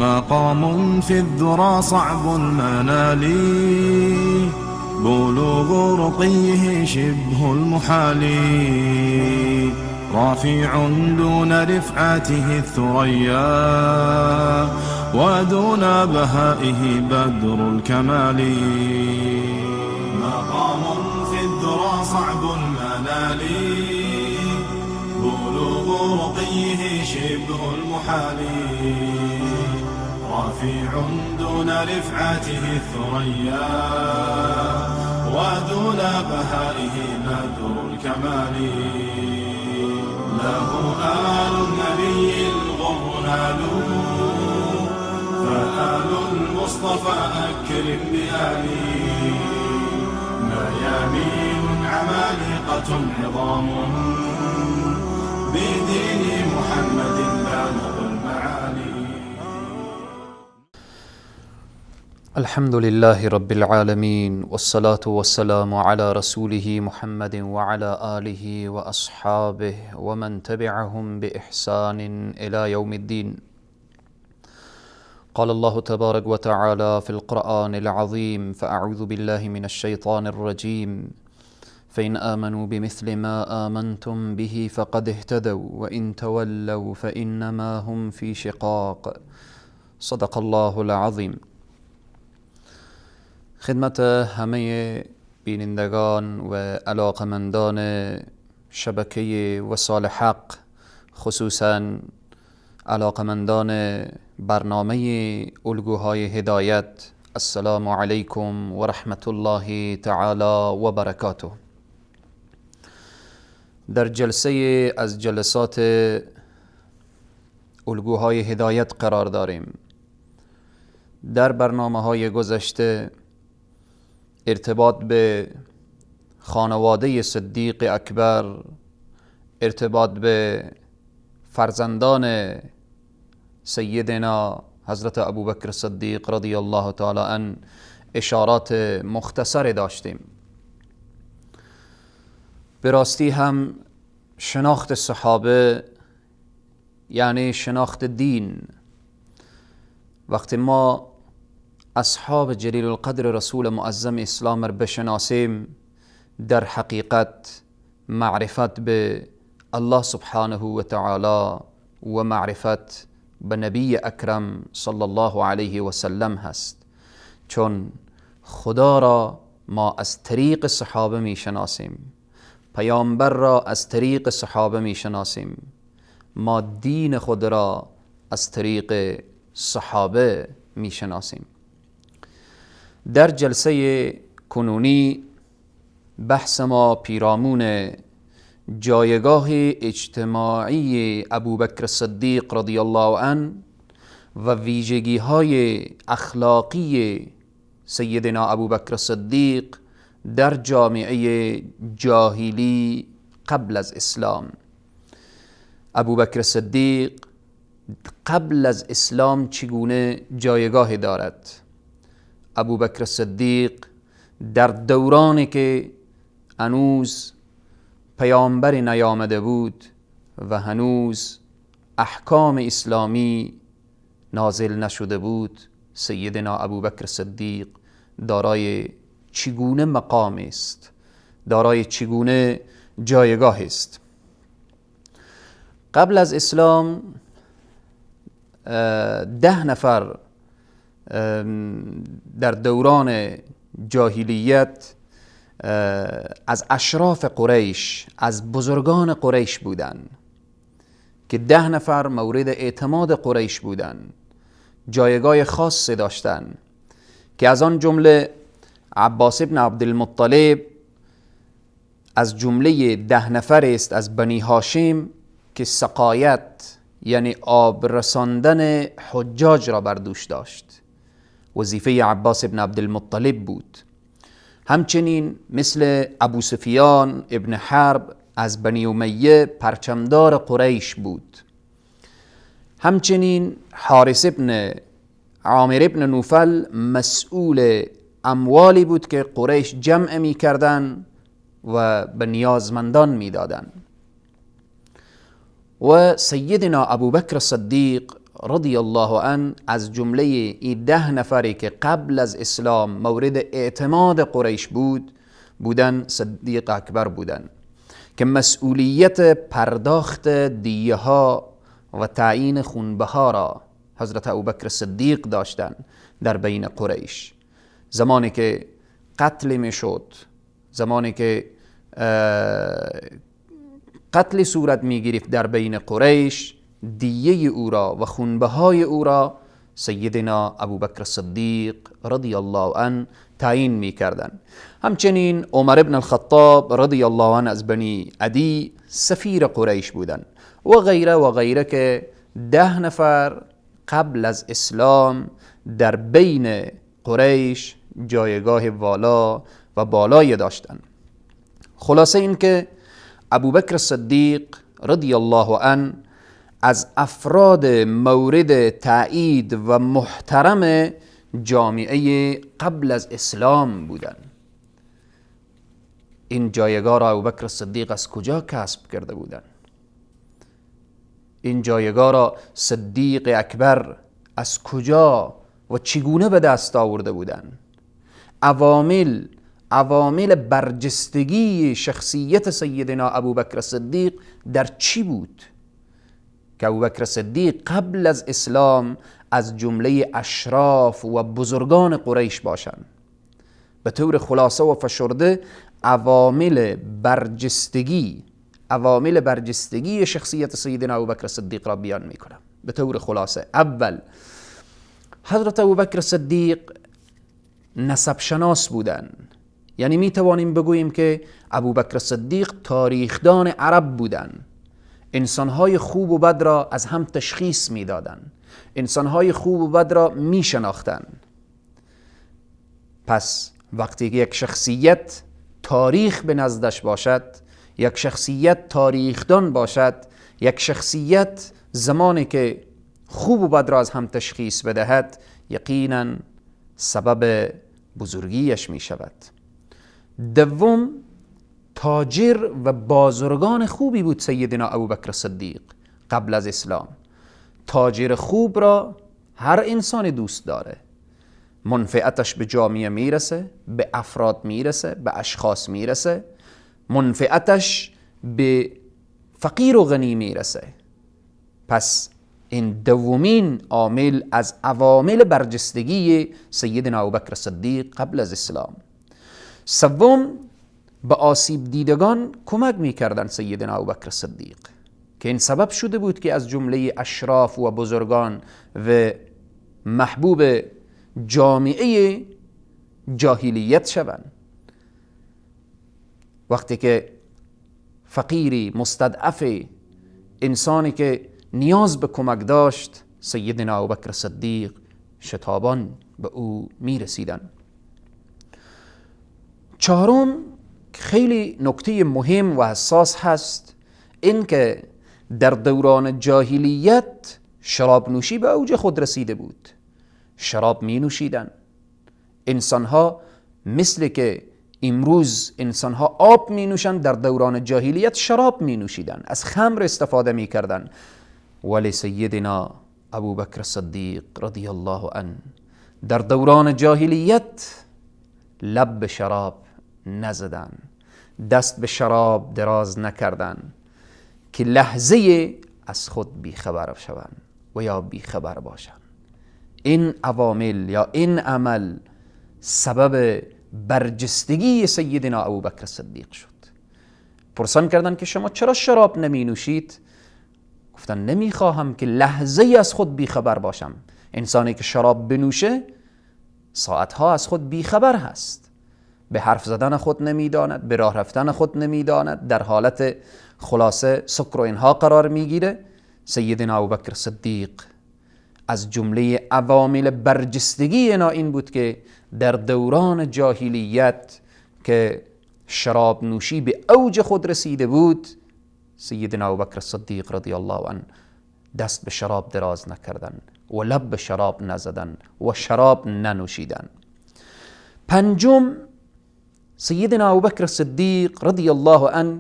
مقام في الذرى صعب المنال، بلوغ رقيه شبه المحال، رافع دون رفعته الثريا، ودون بهائه بدر الكمال. مقام في الذرى صعب المنال، بلوغ رقيه شبه المحال، رافع دون رفعته الثريا، ودون بهائه بدر الكمال. له آل النبي الغر نالوا، فآل المصطفى أكرم بآله، ميامين عمالقة عظام، بدين محمد بالغ المعالي. الحمد لله رب العالمين، والصلاة والسلام على رسوله محمد وعلى آله وأصحابه ومن تبعهم بإحسان إلى يوم الدين. قال الله تبارك وتعالى في القرآن العظيم: فأعوذ بالله من الشيطان الرجيم، فإن آمنوا بمثل ما آمنتم به فقد اهتدوا وإن تولوا فإنما هم في شقاق. صدق الله العظیم. خدمت همه بینندگان و علاقمندان شبکه وصال حق، خصوصا علاقمندان برنامه الگوهای هدایت، السلام علیکم و رحمت الله تعالی و برکاته. در جلسه از جلسات الگوهای هدایت قرار داریم. در برنامه‌های گذشته ارتباط به خانواده صدیق اکبر، ارتباط به فرزندان سیدنا حضرت ابوبکر صدیق رضی الله تعالی عنه اشارات مختصر داشتیم. به راستی هم شناخت صحابه یعنی شناخت دین. وقتی ما اصحاب جلیل القدر رسول معظم اسلام را بشناسیم، در حقیقت معرفت به الله سبحانه و تعالی و معرفت به نبی اکرم صلی الله علیه و سلم هست، چون خدا را ما از طریق صحابه می شناسیم، پیامبر را از طریق صحابه می شناسیم، ما دین خود را از طریق صحابه می شناسیم. در جلسه کنونی بحث ما پیرامون جایگاه اجتماعی ابوبکر صدیق رضی الله عنه و ویژگی های اخلاقی سیدنا ابوبکر صدیق در جامعه جاهلی قبل از اسلام. ابوبکر صدیق قبل از اسلام چگونه جایگاه دارد؟ ابوبکر صدیق در دورانی که هنوز پیامبر نیامده بود و هنوز احکام اسلامی نازل نشده بود، سیدنا ابوبکر صدیق دارای چگونه مقام است، دارای چگونه جایگاه است؟ قبل از اسلام 10 نفر در دوران جاهلیت از اشراف قریش، از بزرگان قریش بودند که 10 نفر مورد اعتماد قریش بودند، جایگاه خاصی داشتند که از آن جمله عباس ابن عبدالمطلب از جمله 10 نفر است از بنی هاشم که سقایت یعنی آب رساندن حجاج را بر دوش داشت. وظیفه عباس ابن عبدالمطلب بود. همچنین مثل ابو سفیان ابن حرب از بنی امیه پرچمدار قریش بود. همچنین حارث ابن عامر ابن نوفل مسئول اموالی بود که قریش جمع می کردن و به نیازمندان می دادن. و سیدنا ابوبکر صدیق رضی الله عنه از جمله این 10 نفری که قبل از اسلام مورد اعتماد قریش بودن صدیق اکبر بودن که مسئولیت پرداخت دیه ها و تعیین خونبه ها را حضرت ابوبکر صدیق داشتن در بین قریش. زمانی که قتل می شد، زمانی که قتل صورت می گرفت در بین قریش، دیه او را و خونبه های او را سیدنا ابوبکر صدیق رضی الله عنه تعیین می کردن. همچنین عمر ابن الخطاب رضی الله عنه از بنی عدی سفیر قریش بودن و غیره که 10 نفر قبل از اسلام در بین قریش جایگاه والا و بالای داشتن. خلاصه این که ابوبکر صدیق رضی الله عنه از افراد مورد تایید و محترم جامعه قبل از اسلام بودن. این جایگاه را ابوبکر صدیق از کجا کسب کرده بودن؟ این جایگاه را صدیق اکبر از کجا و چگونه به دست آورده بودن؟ عوامل برجستگی شخصیت سیدنا ابوبکر صدیق در چی بود که ابوبکر صدیق قبل از اسلام از جمله اشراف و بزرگان قریش باشند؟ به طور خلاصه و فشرده عوامل برجستگی شخصیت سیدنا ابوبکر صدیق را بیان میکنم. به طور خلاصه، اول، حضرت ابوبکر صدیق نسب شناس بودن، یعنی می توانیم بگوییم که ابوبکر صدیق تاریخدان عرب بودن. انسانهای خوب و بد را از هم تشخیص می دادن، انسانهای خوب و بد را می شناختن. پس وقتی که یک شخصیت تاریخ به نزدش باشد، یک شخصیت تاریخدان باشد، یک شخصیت زمانی که خوب و بد را از هم تشخیص بدهد، یقینا سبب بزرگیش می شود. دوم، تاجر و بازرگان خوبی بود سیدنا ابوبکر صدیق قبل از اسلام. تاجر خوب را هر انسان دوست داره، منفعتش به جامعه میرسه، به افراد میرسه، به اشخاص میرسه، منفعتش به فقیر و غنی میرسه. پس این دومین عامل از عوامل برجستگی سیدنا ابوبکر صدیق قبل از اسلام. سوم، به آسیب دیدگان کمک میکردن سیدنا ابوبکر صدیق که این سبب شده بود که از جمله اشراف و بزرگان و محبوب جامعه جاهلیت شوند. وقتی که فقیری مستضعف، انسانی که نیاز به کمک داشت، سیدنا ابوبکر صدیق شتابان به او میرسیدن. چهارم، خیلی نکته مهم و حساس هست، این که در دوران جاهلیت شراب نوشی به اوج خود رسیده بود. شراب می نوشیدن. انسانها مثل که امروز انسانها آب می نوشن، در دوران جاهلیت شراب می نوشیدن، از خمر استفاده می کردن. ولی سیدنا ابوبکر صدیق رضی الله عنه در دوران جاهلیت لب به شراب نزدن، دست به شراب دراز نکردن که لحظه از خود بیخبر شوند و یا بیخبر باشند. این عوامل یا این عمل سبب برجستگی سیدنا ابوبکر صدیق شد. پرسان کردند که شما چرا شراب نمی نوشید؟ گفتن نمیخواهم که لحظه از خود بیخبر باشم. انسانی که شراب بنوشه ساعتها از خود بیخبر هست، به حرف زدن خود نمیداند، به راه رفتن خود نمیداند، در حالت خلاصه سکر و اینها قرار میگیره. سیدنا ابوبکر صدیق از جمله عوامل برجستگی اینا این بود که در دوران جاهلیت که شراب نوشی به اوج خود رسیده بود، سیدنا ابوبکر صدیق رضی الله عنه دست به شراب دراز نکردن و لب به شراب نزدن و شراب ننوشیدن. پنجم، سیدنا ابوبکر صدیق رضی الله عنه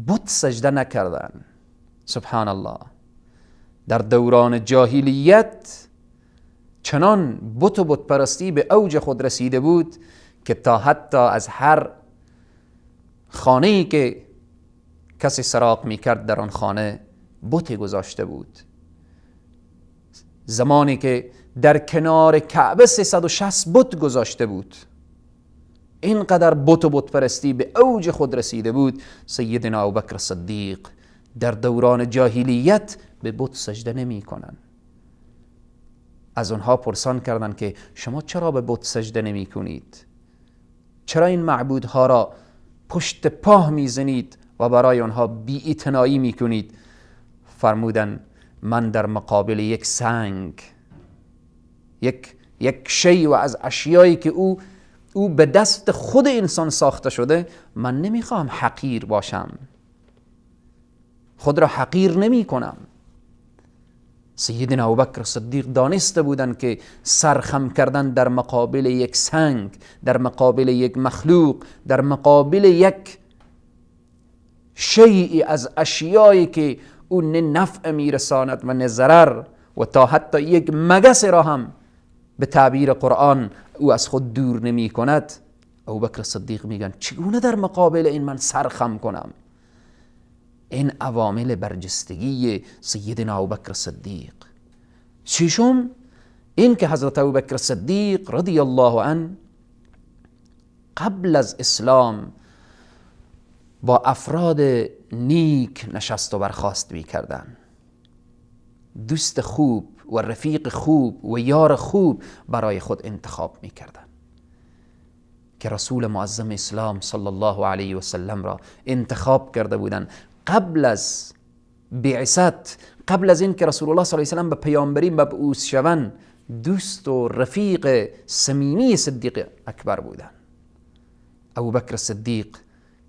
بت سجده نکردن. سبحان الله. در دوران جاهلیت چنان بت و بت پرستی به اوج خود رسیده بود که تا حتی از هر خانه‌ای که کسی سراغ میکرد در آن خانه بتی گذاشته بود. زمانی که در کنار کعبه 360 بت گذاشته بود، اینقدر بت و بت پرستی به اوج خود رسیده بود، سیدنا ابوبکر صدیق در دوران جاهلیت به بت سجده نمی کنن. از اونها پرسان کردند که شما چرا به بت سجده نمی کنید؟ چرا این معبودها را پشت پاه میزنید و برای آنها بی‌اعتنایی میکنید؟ فرمودن من در مقابل یک سنگ، یک شی و از اشیایی که او به دست خود انسان ساخته شده، من نمیخوام حقیر باشم، خود را حقیر نمی کنم. سیدنا ابوبکر صدیق دانسته بودند که سرخم کردن در مقابل یک سنگ، در مقابل یک مخلوق، در مقابل یک شیئی از اشیایی که او نه نفع میرساند و نه ضرر، و تا حتی یک مگس را هم به تعبیر قرآن او از خود دور نمی کند، ابوبکر صدیق میگن چگونه در مقابل این من سرخم کنم؟ این عوامل برجستگی سیدنا ابوبکر صدیق. ششم، این که حضرت ابوبکر صدیق رضی الله عنه قبل از اسلام با افراد نیک نشست و برخاست می کردن. دوست خوب و رفیق خوب و یار خوب برای خود انتخاب می کردن که رسول معظم اسلام صلی الله علیه و سلم را انتخاب کرده بودن. قبل از بعثت، قبل از این که رسول الله صلی الله علیه و سلم به پیامبری مبعوث شوند، دوست و رفیق صمیمی صدیق اکبر بودن. ابوبکر صدیق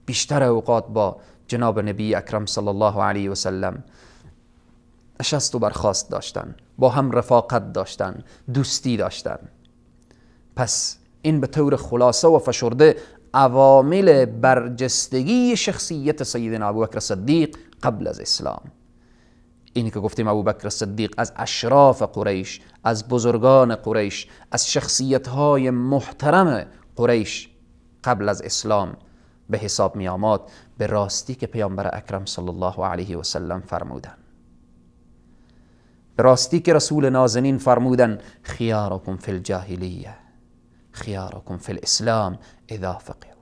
بیشتر اوقات با جناب نبی اکرم صلی الله علیه و سلم نشست و برخاست داشتن، با هم رفاقت داشتن، دوستی داشتن. پس این به طور خلاصه و فشرده عوامل برجستگی شخصیت سیدنا ابوبکر صدیق قبل از اسلام. اینی که گفتیم ابوبکر صدیق از اشراف قریش، از بزرگان قریش، از شخصیت‌های محترم قریش قبل از اسلام به حساب می آمد، به راستی که پیامبر اکرم صلی الله علیه و سلم فرمودن، به راستی که رسول نازنین فرمودن خیارکم فی الجاهلیه خیارکم فی الاسلام اذا فقهوا.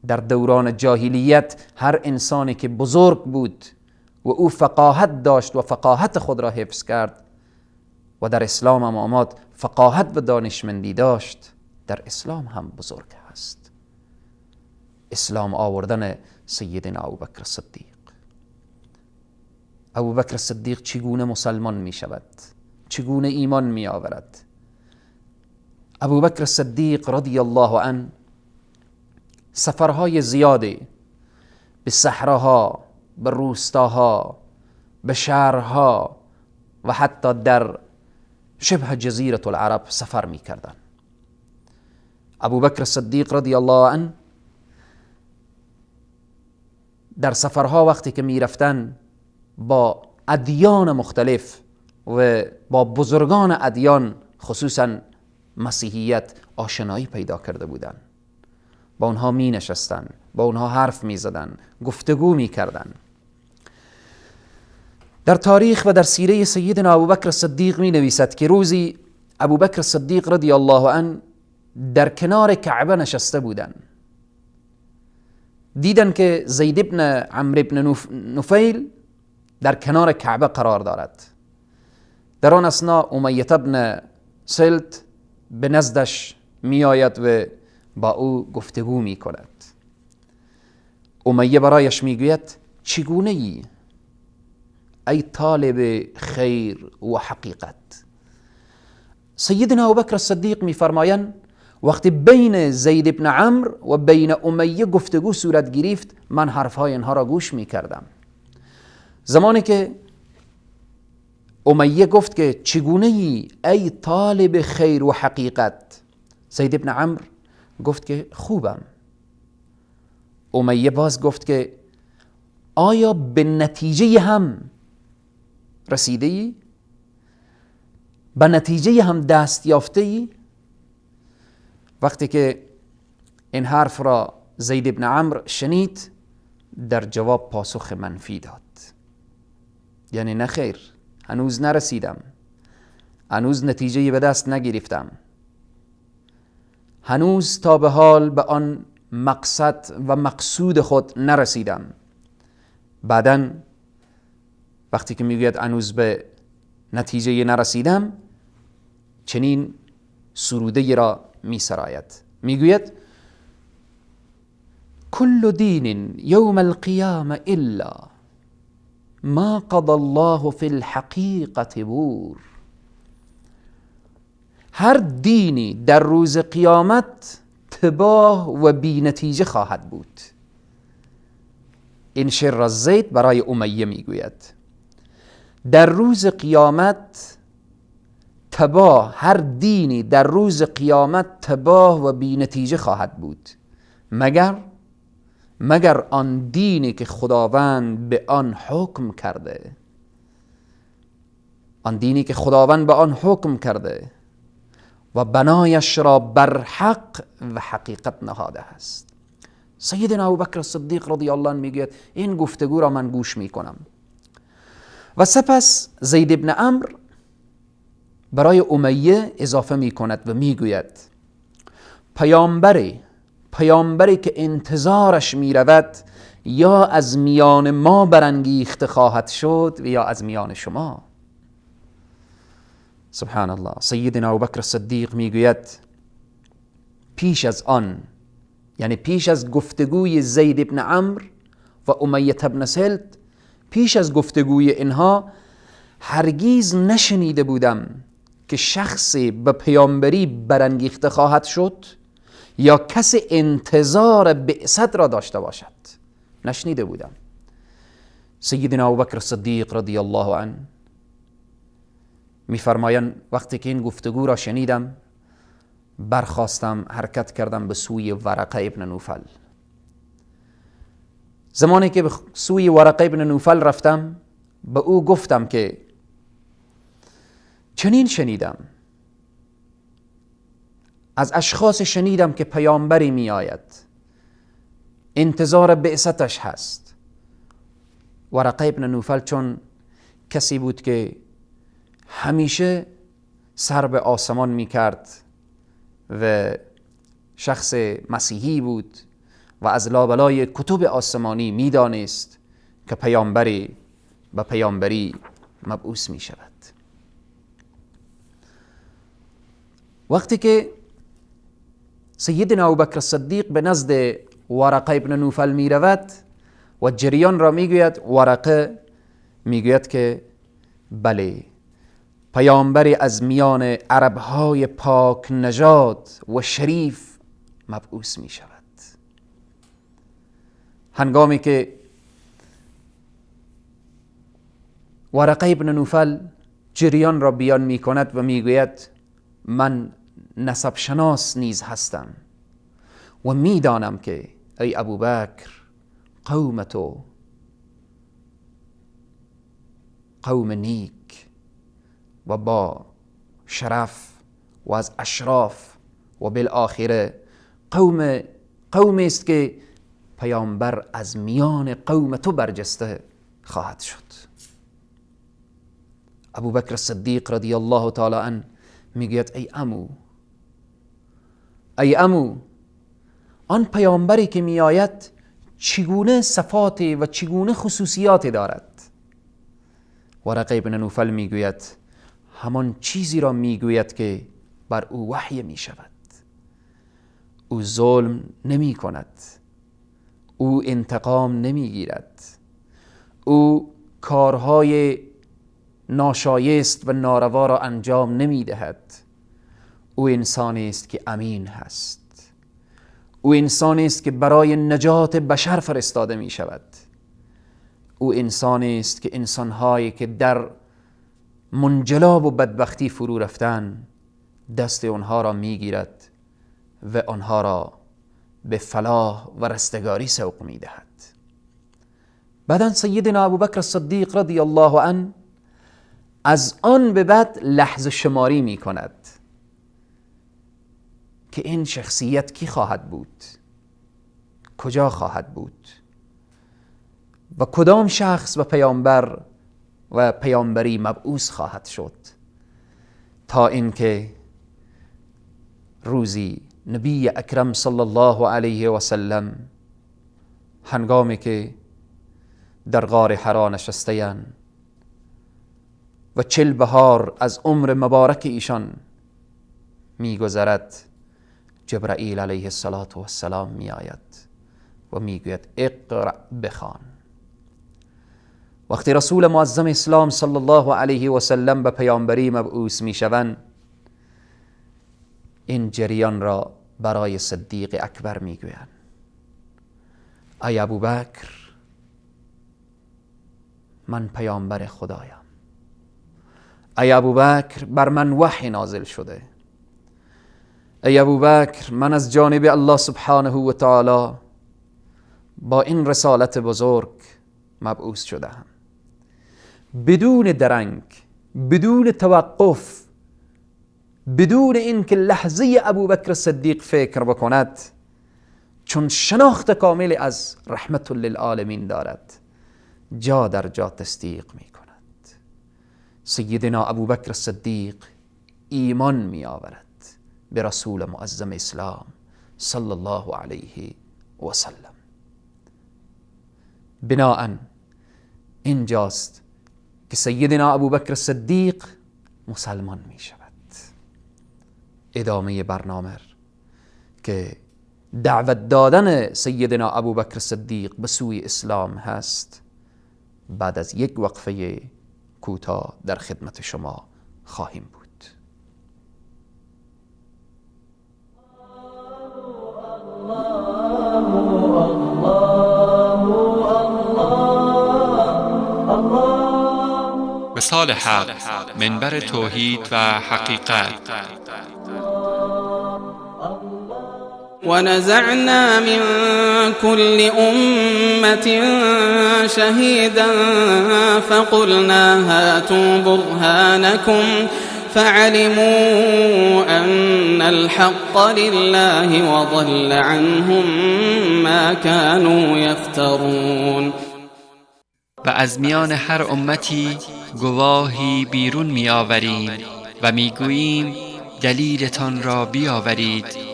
در دوران جاهلیت هر انسانی که بزرگ بود و او فقاهت داشت و فقاهت خود را حفظ کرد و در اسلام هم آمد فقاهت و دانشمندی داشت، در اسلام هم بزرگ هست. اسلام آوردن سیدنا ابوبکر صدیق. ابوبکر صدیق چگونه مسلمان می شود؟ چگونه ایمان می آورد؟ ابوبکر صدیق رضی الله عنه سفرهای زیادی به صحراها، به روستاها، به شهرها و حتی در شبه جزیره العرب سفر می کردن. ابوبکر صدیق رضی الله عنه در سفرها وقتی که می رفتن با ادیان مختلف و با بزرگان ادیان خصوصا مسیحیت آشنایی پیدا کرده بودند. با اونها می نشستن، با اونها حرف می زدن، گفتگو می کردن. در تاریخ و در سیره سیدنا ابوبکر صدیق می نویسد که روزی ابوبکر صدیق رضی الله عنه در کنار کعبه نشسته بودن. دیدن که زید ابن عمرو ابن نفیل در کنار کعبه قرار دارد. در آن اثنا امیه ابن سلت به نزدش می آید و با او گفتگو می کند. امیه برایش می گوید چگونه ای طالب خیر و حقیقت؟ سیدنا ابوبکر صدیق می فرمایند وقتی بین زید ابن عمرو و بین امیه گفتگو صورت گرفت، من حرفهای اینها را گوش می کردم. زمانی که امیه گفت که چگونه ای طالب خیر و حقیقت، زید ابن عمرو گفت که خوبم. امیه باز گفت که آیا به نتیجه هم رسیده ای؟ به نتیجه هم دست یافته ای؟ وقتی که این حرف را زید ابن عمرو شنید در جواب پاسخ منفی داد، یعنی نه خیر، هنوز نرسیدم، هنوز نتیجه به دست نگرفتم، هنوز تا به حال به آن مقصد و مقصود خود نرسیدم. بعداً وقتی که میگوید هنوز به نتیجه نرسیدم، چنین سروده را میسراید، میگوید كل دين يوم القيامة إلا ما قضى الله في الحقيقة بور. هر دینی در روز قیامت تباه و بی نتیجه خواهد بود. این شعر را زید برای امیه میگوید. در روز قیامت تباه، هر دینی در روز قیامت تباه و بی نتیجه خواهد بود، مگر آن دینی که خداوند به آن حکم کرده، آن دینی که خداوند به آن حکم کرده و بنایش را بر حق و حقیقت نهاده است. سیدنا ابوبکر صدیق رضی الله عنه میگوید این گفتگو را من گوش میکنم و سپس زید ابن عمرو برای امیه اضافه میکند و میگوید پیامبری که انتظارش میرود یا از میان ما برانگیخته خواهد شد و یا از میان شما. سبحان الله. سیدنا ابوبکر صدیق میگوید پیش از آن، یعنی پیش از گفتگوی زید ابن عمرو و امیه ابن سلت، پیش از گفتگوی اینها هرگیز نشنیده بودم که شخصی به پیامبری برانگیخته خواهد شد یا کسی انتظار بعثت را داشته باشد. نشنیده بودم. سیدنا ابوبکر صدیق رضی الله عنه میفرمایند وقتی که این گفتگو را شنیدم برخواستم، حرکت کردم به سوی ورقه ابن نوفل. زمانی که به سوی ورقه ابن نوفل رفتم به او گفتم که چنین شنیدم، از اشخاص شنیدم که پیامبری می آید، انتظار بعثتش هست. ورقه ابن نوفل چون کسی بود که همیشه سر به آسمان می کرد و شخص مسیحی بود و از لابلای کتب آسمانی می دانست که پیامبری به پیامبری مبعوث می شود. وقتی که سیدنا ابوبکر صدیق به نزد ورقه ابن نوفل می رود و جریان را می گوید، ورقه می گوید که بله، پیامبری از میان عربهای پاک نژاد و شریف مبعوث می شود. هنگامی که ورقه ابن نوفل جریان را بیان می کند و می گوید من نسب شناس نیز هستم و می دانم که ای ابوبکر قوم تو قوم نیک و با شرف و از اشراف و بالآخره قومی است که پیامبر از میان قوم تو برجسته خواهد شد. ابوبکر صدیق رضی الله تعالی عنه میگوید ای عمو، آن پیامبری که میآید چگونه صفات و چگونه خصوصیات دارد؟ ورقه ابن نوفل میگوید همان چیزی را میگوید که بر او وحی می شود. او ظلم نمی کند، او انتقام نمی گیرد، او کارهای ناشایست و ناروا را انجام نمی دهد. او انسانی است که امین هست، او انسانی است که برای نجات بشر فرستاده می شود، او انسانی است که انسانهایی که در منجلاب و بدبختی فرو رفتن دست آنها را می گیرد و آنها را به فلاح و رستگاری سوق می دهد. بعدن سیدنا ابوبکر صدیق رضی الله عنه از آن به بعد لحظه شماری می کند که این شخصیت کی خواهد بود، کجا خواهد بود و کدام شخص و پیامبر و پیامبری مبعوث خواهد شد، تا اینکه روزی نبی اکرم صلی الله علیه و سلم هنگامی که در غار حرا نشسته‌اند و 40 بهار از عمر مبارک ایشان میگذرد، جبرائیل علیه السلام می آید و میگوید اقرأ بخوان. وقتی رسول معظم اسلام صلی الله علیه و سلم به پیامبری مبعوث میشوند، این جریان را برای صدیق اکبر میگویند: ای ابوبکر، من پیامبر خدایم. ای ابوبکر، بر من وحی نازل شده. ای ابوبکر، من از جانب الله سبحانه و تعالی با این رسالت بزرگ مبعوث شدم. بدون درنگ، بدون توقف، بدون اینکه لحظه ابوبکر صدیق فکر بکند، چون شناخت کامل از رحمت للعالمین دارد، جا در جا تصدیق می کند. سیدنا ابوبکر صدیق ایمان می آورد به رسول معظم اسلام صلی الله علیه و سلم. بناءً اینجاست که سیدنا ابوبکر صدیق مسلمان می شود. ادامه برنامه که دعوت دادن سیدنا ابوبکر صدیق به سوی اسلام هست، بعد از یک وقفه کوتاه در خدمت شما خواهیم بود. وصال حق، منبر توحید و حقیقت. ونزعنا من كل أمة شهيدا فقلنا هاتوا برهانكم فعلموا أن الحق لله وضل عنهم ما كانوا يفترون. و از میان هر امتی گواهی بیرون می آوریم و می گوییم دلیلتان را بیاورید.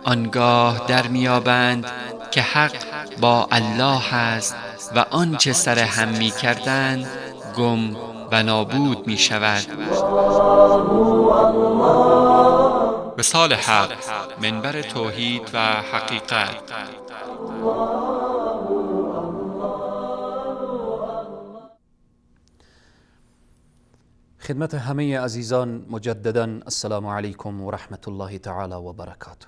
آنگاه در میابند که حق با الله است و آنچه سر هم می کردند گم و نابود می شود. وصال حق، منبر توحید و حقیقت. خدمت همه عزیزان مجددا السلام علیکم و رحمت الله تعالی و برکاته.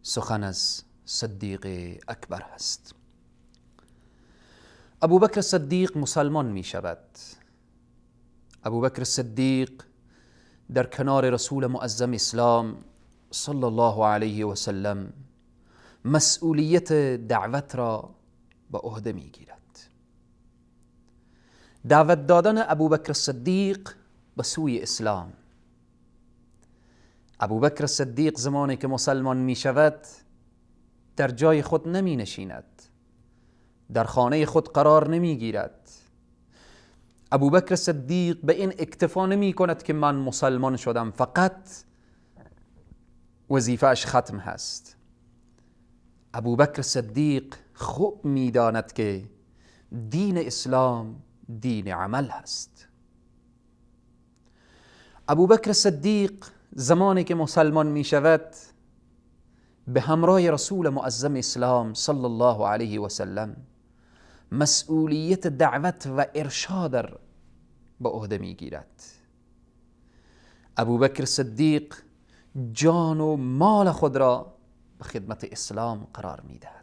سخن از صدیق اکبر هست. ابوبکر صدیق مسلمان می شود. ابوبکر صدیق در کنار رسول معظم اسلام صلی الله علیه و سلم مسئولیت دعوت را به عهده می گیرد. دعوت دادن ابوبکر صدیق به سوی اسلام. ابوبکر صدیق زمانی که مسلمان می شود در جای خود نمی نشیند، در خانه خود قرار نمی گیرد. ابوبکر صدیق به این اکتفا نمی کند که من مسلمان شدم، فقط وظیفه‌اش ختم هست. ابوبکر صدیق خوب می داند که دین اسلام دین عمل هست. ابوبکر صدیق زمانی که مسلمان می شود به همراه رسول معظم اسلام صلی الله علیه و سلم مسئولیت دعوت و ارشاد به عهده می گیرد. ابوبکر صدیق جان و مال خود را به خدمت اسلام قرار می دهد.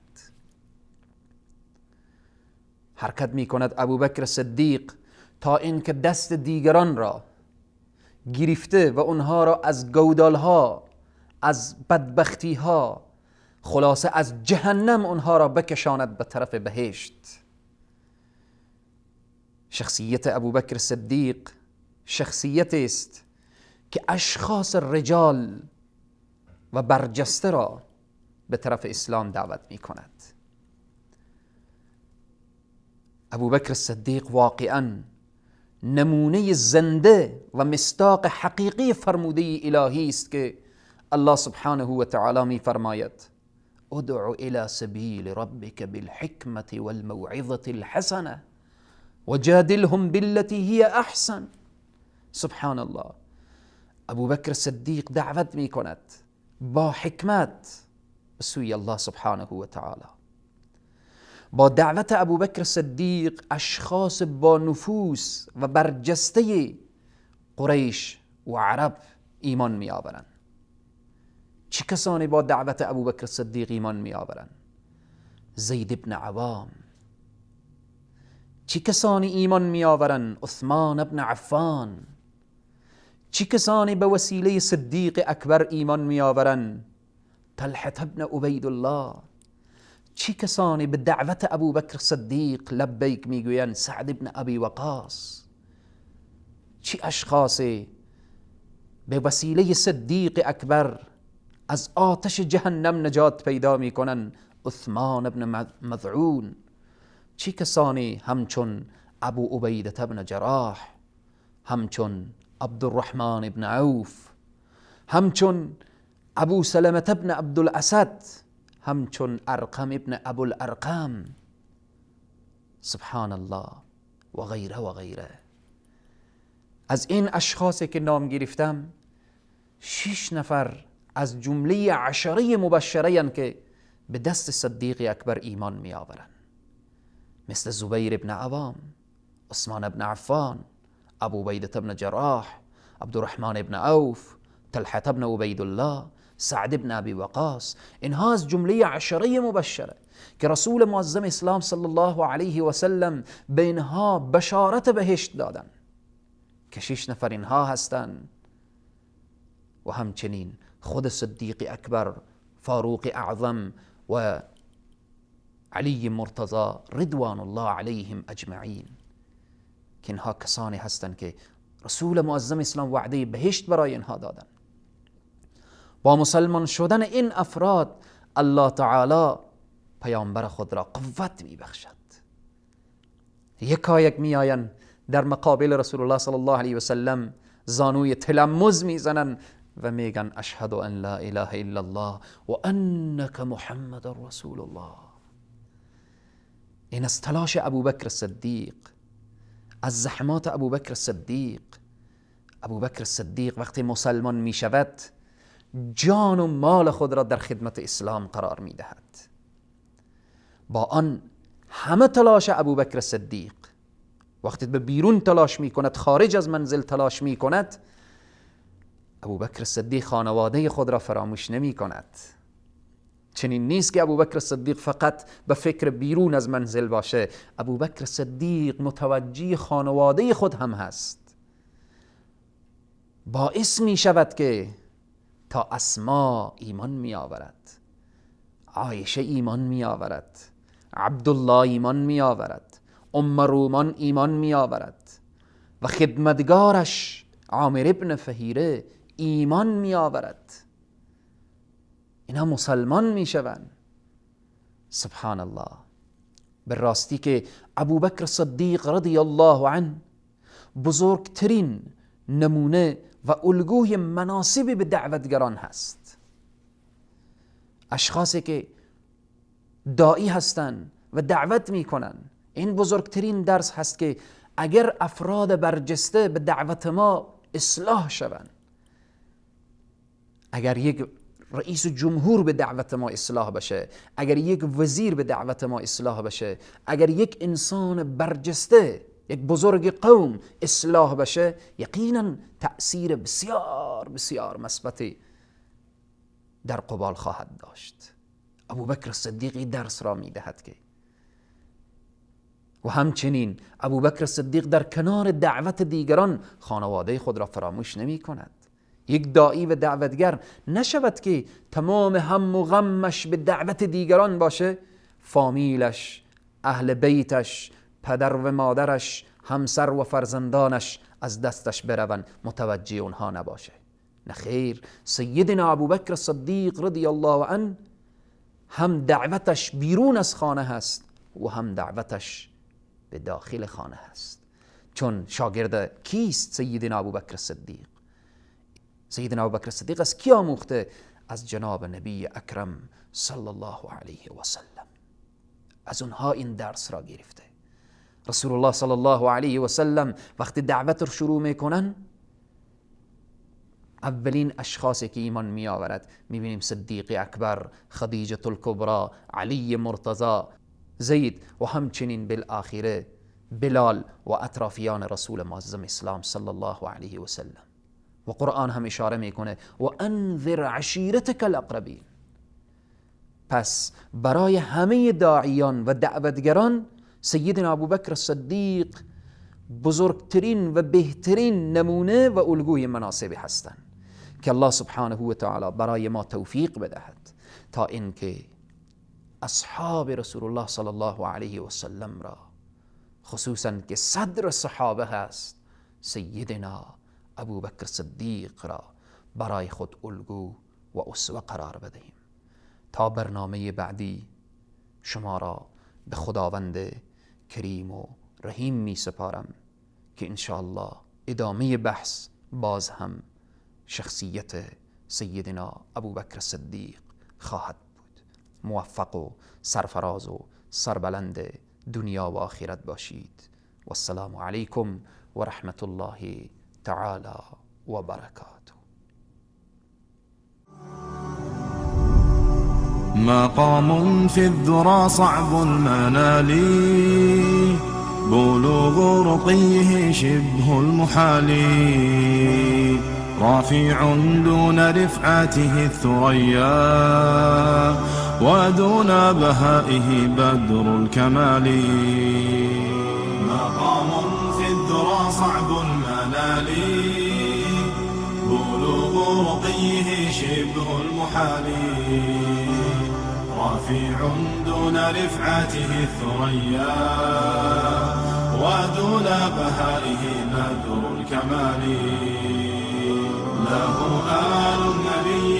حرکت می کند ابوبکر صدیق تا اینکه دست دیگران را گرفته و اونها را از گودالها، از بدبختیها، خلاصه از جهنم اونها را بکشاند به طرف بهشت. شخصیت ابوبکر صدیق شخصیت است که اشخاص رجال و برجسته را به طرف اسلام دعوت می کند. ابوبکر صدیق واقعا نمونه زنده و مصداق حقیقی فرموده الهی است که الله سبحانه و تعالی می فرماید ادع الى سبیل ربک بالحکمة والموعظة الحسنه وجادلهم بالتي هي احسن. سبحان الله، ابوبکر صدیق دعوت می کند با حکمت به سوی الله سبحانه و تعالی. با دعوت ابوبکر صدیق اشخاص با نفوس و برجسته قریش و عرب ایمان می آورند. چه کسانی با دعوت ابوبکر صدیق ایمان می آورند؟ زید بن عوام. چه کسانی ایمان می آورند؟ عثمان بن عفان. چه کسانی به وسیله صدیق اکبر ایمان می آورند؟ طلحه بن عبید الله. چه کسانی به دعوت ابوبکر صدیق لبیک میگویند؟ سعد بن ابی وقاص. چه اشخاصی به وسیله صدیق اکبر از آتش جهنم نجات پیدا میکنند؟ عثمان بن مذعون. چه کسانی همچون ابو عبیده بن جراح، همچون عبدالرحمن بن عوف، همچون ابو سلمة بن عبدالاسد، همچون ارقم ابن ابو الارقم. سبحان الله و غیره و غیره. از این اشخاصی که نام گرفتم 6 نفر از جمله 10 مبشرین که به دست صدیق اکبر ایمان می آورند، مثل زبیر بن عوام، عثمان بن عفان، ابو عبیده بن جراح، عبدالرحمن بن عوف، طلحه بن عبید الله، سعد بن ابی وقاص. اینها از جمله 10 مبشره که رسول معظم اسلام صلی الله علیه و سلم به اینها بشارت بهشت دادن که 6 نفر اینها هستند. و همچنین خود صدیق اکبر، فاروق اعظم و علی مرتضی رضوان الله علیهم اجمعین، که اینها کسانی هستند که رسول معظم اسلام وعده بهشت برای اینها دادن. با مسلمان شدن این افراد الله تعالی پیامبر خود را قوت می بخشد. یکایک می آیند در مقابل رسول الله صلی الله علیه و سلم زانوی تلمذ می زنند و میگن اشهد ان لا اله الا الله و انک محمد رسول الله. این از تلاش ابوبکر صدیق، از زحمات ابوبکر صدیق. ابوبکر صدیق وقتی مسلمان می شود جان و مال خود را در خدمت اسلام قرار می دهد. با آن همه تلاش ابوبکر صدیق، وقتی به بیرون تلاش می کند، خارج از منزل تلاش می کند، ابوبکر صدیق خانواده خود را فراموش نمی کند. چنین نیست که ابوبکر صدیق فقط به فکر بیرون از منزل باشه. ابوبکر صدیق متوجه خانواده خود هم هست. باعث می شود که تا اسما ایمان می آورد، عایشه ایمان می آورد، عبدالله ایمان می آورد، ام رومان ایمان می آورد و خدمتگارش عامر ابن فهیره ایمان می آورد. اینها مسلمان می شوند. سبحان الله. به راستی که ابوبکر صدیق رضی الله عنه بزرگترین نمونه و الگوی مناسبی به دعوتگران هست. اشخاصی که داعی هستند و دعوت می کنند، این بزرگترین درس هست که اگر افراد برجسته به دعوت ما اصلاح شوند، اگر یک رئیس جمهور به دعوت ما اصلاح بشه، اگر یک وزیر به دعوت ما اصلاح بشه، اگر یک انسان برجسته، یک بزرگ قوم اصلاح بشه، یقینا تأثیر بسیار بسیار مثبتی در قبال خواهد داشت. ابوبکر صدیق درس را میدهد که و همچنین ابوبکر صدیق در کنار دعوت دیگران خانواده خود را فراموش نمی کند. یک داعی و دعوتگر نشود که تمام هم و غمش به دعوت دیگران باشه، فامیلش، اهل بیتش، پدر و مادرش، همسر و فرزندانش از دستش بروند، متوجه اونها نباشه. نه خیر، سیدنا ابوبکر صدیق رضی الله عنه هم دعوتش بیرون از خانه هست و هم دعوتش به داخل خانه هست. چون شاگرد کیست سیدنا ابوبکر صدیق؟ سیدنا ابوبکر صدیق از کی آموخته؟ از جناب نبی اکرم صلی الله علیه و سلم. از اونها این درس را گرفته. رسول الله صلی الله علیه و سلم وقتی دعوت رو شروع میکنن، اولین اشخاصی که ایمان می آورد میبینیم صدیق اکبر، خدیجه الکبرى، علی مرتضی، زید و همچنین بالآخره بلال و اطرافیان رسول معظم اسلام صلی الله علیه و سلم. و قرآن هم اشاره میکنه و انذر عشیرتک الاقربین. پس برای همه داعیان و دعوتگران سیدنا ابوبکر صدیق بزرگترین و بهترین نمونه و الگوی مناسبی هستند که الله سبحانه و تعالی برای ما توفیق بدهد تا اینکه اصحاب رسول الله صلی الله علیه و سلم را، خصوصا که صدر صحابه هست، سیدنا ابوبکر صدیق را برای خود الگو و اسوه قرار بدهیم. تا برنامه بعدی شما را به خداوند کریم و رحیم می سپارم که انشاءالله ادامه بحث باز هم شخصیت سیدنا ابوبکر صدیق خواهد بود. موفق و سرفراز و سربلند دنیا و آخرت باشید. و السلام علیکم و رحمت الله تعالی و برکاته. مقام في الذرى صعب المنال، بلوغ رقيه شبه المحال، رافع دون رفعته الثريا، ودون بهائه بدر الكمال. مقام في الذرى صعب المنال، بلوغ رقيه شبه المحال، رافع دون رفعته الثريا، ودون بهائه بدر الكمال. له آل النبي